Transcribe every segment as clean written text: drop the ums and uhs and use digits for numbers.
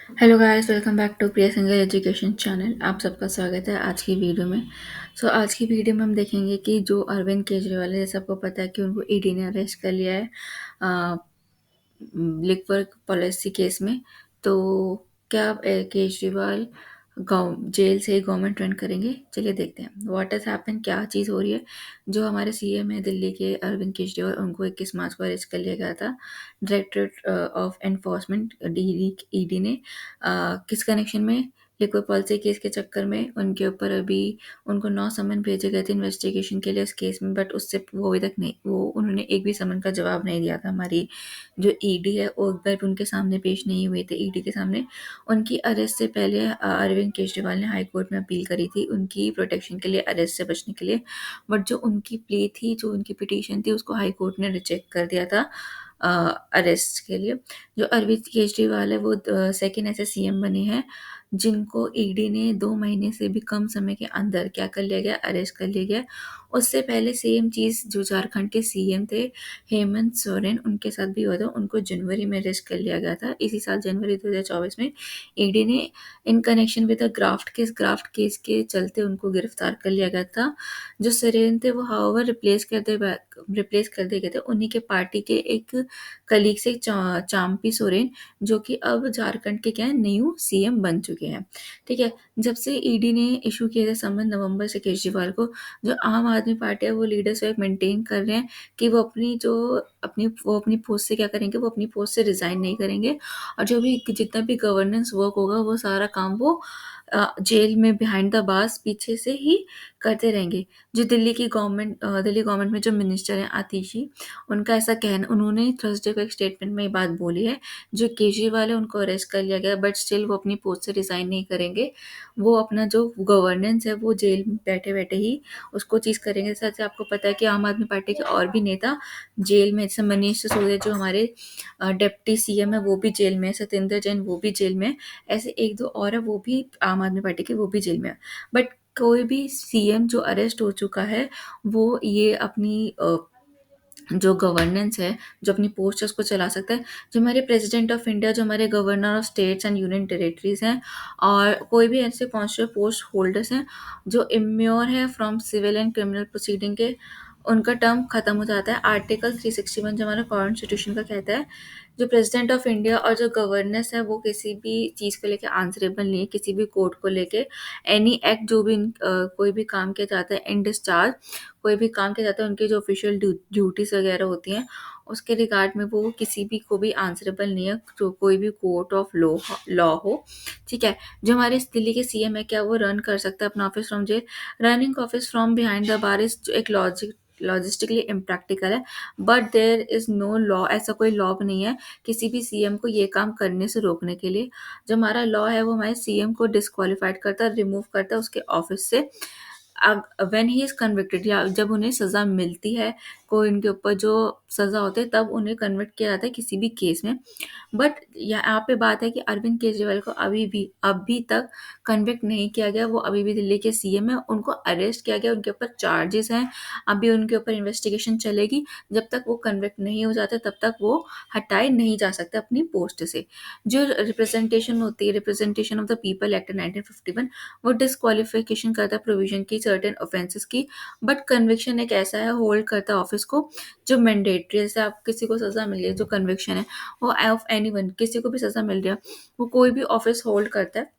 Hello guys, welcome back to Priya Singer Education channel. आप सबका स्वागत है आज की वीडियो में। आज की वीडियो में हम देखेंगे कि जो अरविंद केजरीवाल है, जैसे आपको पता है कि उनको ईडी ने अरेस्ट कर लिया है लिकवर पॉलिसी केस में। तो क्या केजरीवाल गाँव जेल से गवर्नमेंट रन करेंगे? चलिए देखते हैं व्हाट हैज़ हैपन, क्या चीज़ हो रही है। जो हमारे सीएम है दिल्ली के अरविंद केजरीवाल, उनको 21 मार्च को अरेस्ट कर लिया गया था directorate of enforcement D ED ने। किस कनेक्शन में? लिक्विड पॉलिसी केस के चक्कर में उनके ऊपर अभी उनको 9 समन भेजे गए थे इन्वेस्टिगेशन के लिए उस केस में, बट उससे वो अभी तक नहीं, वो उन्होंने एक भी समन का जवाब नहीं दिया था। हमारी जो ईडी है वो एक बार उनके सामने पेश नहीं हुए थे ईडी के सामने। उनकी अरेस्ट से पहले अरविंद केजरीवाल ने हाई कोर्ट में अपील करी थी उनकी प्रोटेक्शन के लिए, अरेस्ट से बचने के लिए। बट जो उनकी प्ले थी, जो उनकी पिटीशन थी, उसको हाई कोर्ट ने रिजेक्ट कर दिया था अरेस्ट के लिए। जो अरविंद केजरीवाल है वो सेकंड ऐसे सीएम बने हैं जिनको ईडी ने 2 महीने से भी कम समय के अंदर क्या कर लिया गया, अरेस्ट कर लिया गया। उससे पहले सेम चीज़ जो झारखंड के सीएम थे हेमंत सोरेन, उनके साथ भी हुआ था। उनको जनवरी में अरेस्ट कर लिया गया था, इसी साल जनवरी 2024 में। ईडी ने in connection with the graft case के चलते उनको गिरफ्तार कर लिया गया था। जो सोरेन थे वो हाउएवर रिप्लेस कर दिए गए थे उन्हीं के पार्टी के एक कलीग से, चाम्पी सोरेन, जो कि अब झारखंड के क्या है, न्यू सीएम बन चुके हैं। ठीक है। जब से ईडी ने इशू किए थे समन नवंबर से केजरीवाल को, जो आम आदमी पार्टी है वो लीडरशिप मेंटेन कर रहे हैं कि वो अपनी पोस्ट से क्या करेंगे, वो अपनी पोस्ट से रिजाइन नहीं करेंगे। और जो भी जितना भी गवर्नेंस वर्क होगा वो सारा काम वो जेल में बिहाइंड द बार्स पीछे से ही करते रहेंगे। जो दिल्ली गवर्नमेंट में जो मिनिस्टर हैं आतिशी, उनका ऐसा कहना, उन्होंने थर्सडे को एक स्टेटमेंट में ये बात बोली है। जो केजरीवाल है उनको अरेस्ट कर लिया गया, बट स्टिल वो अपनी पोस्ट से रिजाइन नहीं करेंगे। वो अपना जो गवर्नेंस है वो जेल में बैठे बैठे ही उसको चीज़ करेंगे। साथ ही आपको पता है कि आम आदमी पार्टी के और भी नेता जेल में, जैसे मनीष सिसोदिया जो हमारे डिप्टी सीएम है वो भी जेल में है, सत्येंद्र जैन वो भी जेल में है। ऐसे एक दो और है वो भी आम आदमी पार्टी के, वो भी जेल में है। बट कोई भी सीएम जो अरेस्ट हो चुका है वो ये अपनी जो गवर्नेंस है, जो अपनी पोस्ट है उसको चला सकता है। जो हमारे प्रेसिडेंट ऑफ इंडिया, जो हमारे governor of states and union territories हैं, और कोई भी ऐसे कॉन्स्टिट्यूट पोस्ट होल्डर्स हैं जो इम्योर है from civil and criminal proceeding के, उनका टर्म खत्म हो जाता है। आर्टिकल 361 जो हमारा कॉन्स्टिट्यूशन का कहता है, जो प्रेसिडेंट ऑफ इंडिया और जो गवर्नेंस है वो किसी भी चीज़ को लेके आंसरेबल नहीं है, किसी भी कोर्ट को लेके। एनी एक्ट जो भी कोई भी काम किया जाता है इन डिस्चार्ज, कोई भी काम किया जाता है, उनकी जो ऑफिशियल ड्यूटीज़ वगैरह होती हैं उसके रिगार्ड में वो किसी भी को भी आंसरेबल नहीं है, जो कोई भी कोर्ट ऑफ लॉ हो। ठीक है। जो हमारे इस दिल्ली के सीएम है, क्या वो रन कर सकता है अपना office from jail? Running office from behind the bar is एक लॉजिस्टिकली इम्प्रैक्टिकल है। But there is no law, ऐसा कोई लॉ नहीं है किसी भी सीएम को ये काम करने से रोकने के लिए। जो हमारा लॉ है वो हमारे सीएम को डिस्क्वालीफाइड करता है, रिमूव करता है उसके ऑफिस से। व्हेन ही इज़ कन्विक्टेड, या जब उन्हें सज़ा मिलती है, कोई उनके ऊपर जो सज़ा होती है, तब उन्हें कन्विक्ट किया जाता है किसी भी केस में। बट यहाँ पे बात है कि अरविंद केजरीवाल को अभी तक कन्विक्ट नहीं किया गया। वो अभी भी दिल्ली के सीएम है, उनको अरेस्ट किया गया, उनके ऊपर चार्जेस हैं, अभी उनके ऊपर इन्वेस्टिगेशन चलेगी। जब तक वो कन्विक्ट नहीं हो जाते तब तक वो हटाए नहीं जा सकते अपनी पोस्ट से। जो रिप्रेजेंटेशन होती है, representation of the people act 1951, वो डिस्क्वालिफिकेशन करता है प्रोविजन की, सर्टेन ऑफेंसेस की। बट कन्विक्शन एक ऐसा है, होल्ड करता है ऑफिस को, जो मैंडेटरी है। जैसे आप किसी को सज़ा मिली है, जो कन्विक्शन है वो ऑफ एनीवन, किसी को भी सज़ा मिल रही है, वो कोई भी ऑफिस होल्ड करता है,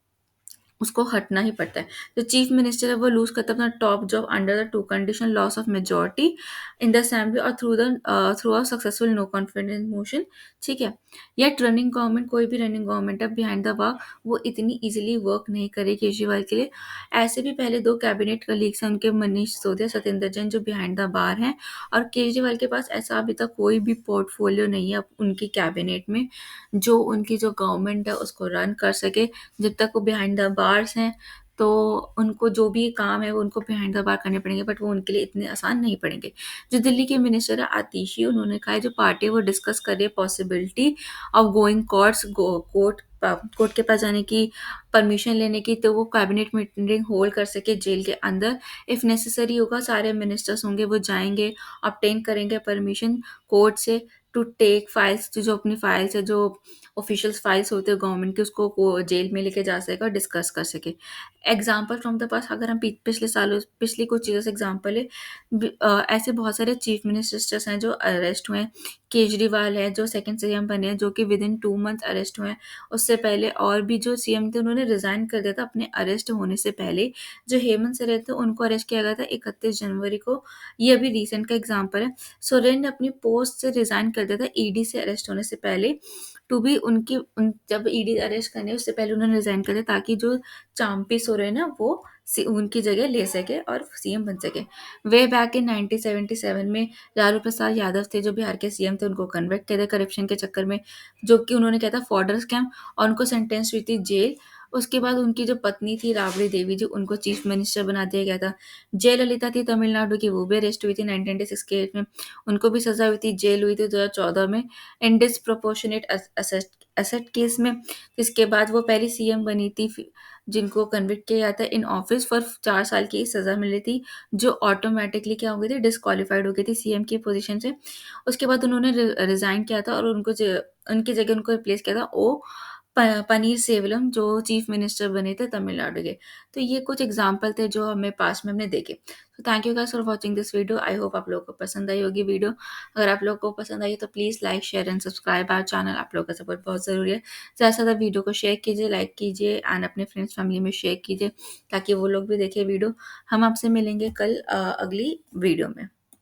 उसको हटना ही पड़ता है। जो चीफ मिनिस्टर है वो लूज करता है अपना top job under the two condition, loss of majority in the assembly और through a successful no confidence motion. ठीक है। येट रनिंग गवर्नमेंट, कोई भी रनिंग गवर्नमेंट है बिहाइंड द वर्क, वो इतनी इजीली वर्क नहीं करे केजरीवाल के लिए। ऐसे भी पहले दो कैबिनेट कलीग्स हैं उनके, मनीष सिसोदिया, सत्येंद्र जैन, जो बिहाइंड द बार हैं। और केजरीवाल के पास ऐसा अभी तक कोई भी पोर्टफोलियो नहीं है उनकी कैबिनेट में जो उनकी जो गवर्नमेंट है उसको रन कर सके। जब तक वो बिहाइंड द बार्स हैं तो उनको जो भी काम है वो उनको बिहाइंड द बार करने पड़ेंगे, बट वो उनके लिए इतने आसान नहीं पड़ेंगे। जो दिल्ली के मिनिस्टर है आतिशी, उन्होंने कहा है जो पार्टी है वो डिस्कस कर रही है पॉसिबिलिटी ऑफ गोइंग कोर्ट के पास जाने की, परमिशन लेने की, तो वो कैबिनेट मीटिंग होल्ड कर सके जेल के अंदर। इफ़ नेसेसरी होगा, सारे मिनिस्टर्स होंगे वो जाएंगे, ऑब्टेन करेंगे परमिशन कोर्ट से टू टेक फाइल्स, जो जो अपनी फाइल्स है, जो ऑफिशियल फाइल्स होते हैं गवर्नमेंट के, उसको को जेल में लेके जा सके और डिस्कस कर सके। एग्जाम्पल फ्रॉम द पास, अगर हम पिछले सालों, पिछली कुछ चीज़ों से एग्जाम्पल है, ऐसे बहुत सारे चीफ मिनिस्टर्स हैं जो अरेस्ट हुए हैं। केजरीवाल है जो सेकंड सीएम बने हैं, जो कि विद इन 2 मंथ अरेस्ट हुए हैं। उससे पहले और भी जो सीएम थे उन्होंने रिजाइन कर दिया था अपने अरेस्ट होने से पहले। जो हेमंत सोरेन थे उनको अरेस्ट किया गया था 31 जनवरी को। ये अभी रिसेंट का एग्जाम्पल है। सोरेन ने अपनी पोस्ट से रिजाइन कर दिया था ईडी से अरेस्ट होने से पहले। टू बी जब ईडी अरेस्ट करने उससे पहले उन्होंने रिजाइन कर दिया, ताकि जो चांपी सोरेन है वो उनकी जगह ले सके और सीएम बन सके। वे बैक इन 1977 में लालू प्रसाद यादव थे जो बिहार के सीएम थे, उनको कन्विक्ट किया था करप्शन के चक्कर में, जो कि उन्होंने किया था फॉर्डर स्कैम, और उनको सेंटेंस हुई थी जेल। उसके बाद उनकी जो पत्नी थी राबड़ी देवी जी, उनको चीफ मिनिस्टर बना दिया गया था। जयललिता थी तमिलनाडु की, वो भी अरेस्ट हुई थी 1996 के एज में, उनको भी सजा हुई थी, जेल हुई थी 2014 में इन डिसप्रोपोर्शनेट असेट केस में। इसके बाद वो पहली सीएम बनी थी जिनको कन्विक्ट किया जाता है इन ऑफिस फॉर 4 साल की सजा मिली थी, जो ऑटोमेटिकली क्या हो गई थी, डिस्क्वालीफाइड हो गई थी सीएम की पोजीशन से। उसके बाद उन्होंने रिजाइन किया था और उनकी जगह उनको रिप्लेस किया था पनीर सेवलम, जो चीफ मिनिस्टर बने थे तमिलनाडु के। तो ये कुछ एग्जाम्पल थे जो हमें पास में हमने देखे। तो thank you guys for watching this video. I hope आप लोगों को पसंद आई होगी वीडियो। अगर आप लोगों को पसंद आई तो please like share and subscribe our channel. आप लोगों का सपोर्ट बहुत ज़रूरी है। ज़्यादा से ज़्यादा वीडियो को शेयर कीजिए, लाइक कीजिए एंड अपने फ्रेंड्स फैमिली में शेयर कीजिए, ताकि वो लोग भी देखें वीडियो। हम आपसे मिलेंगे कल अगली वीडियो में।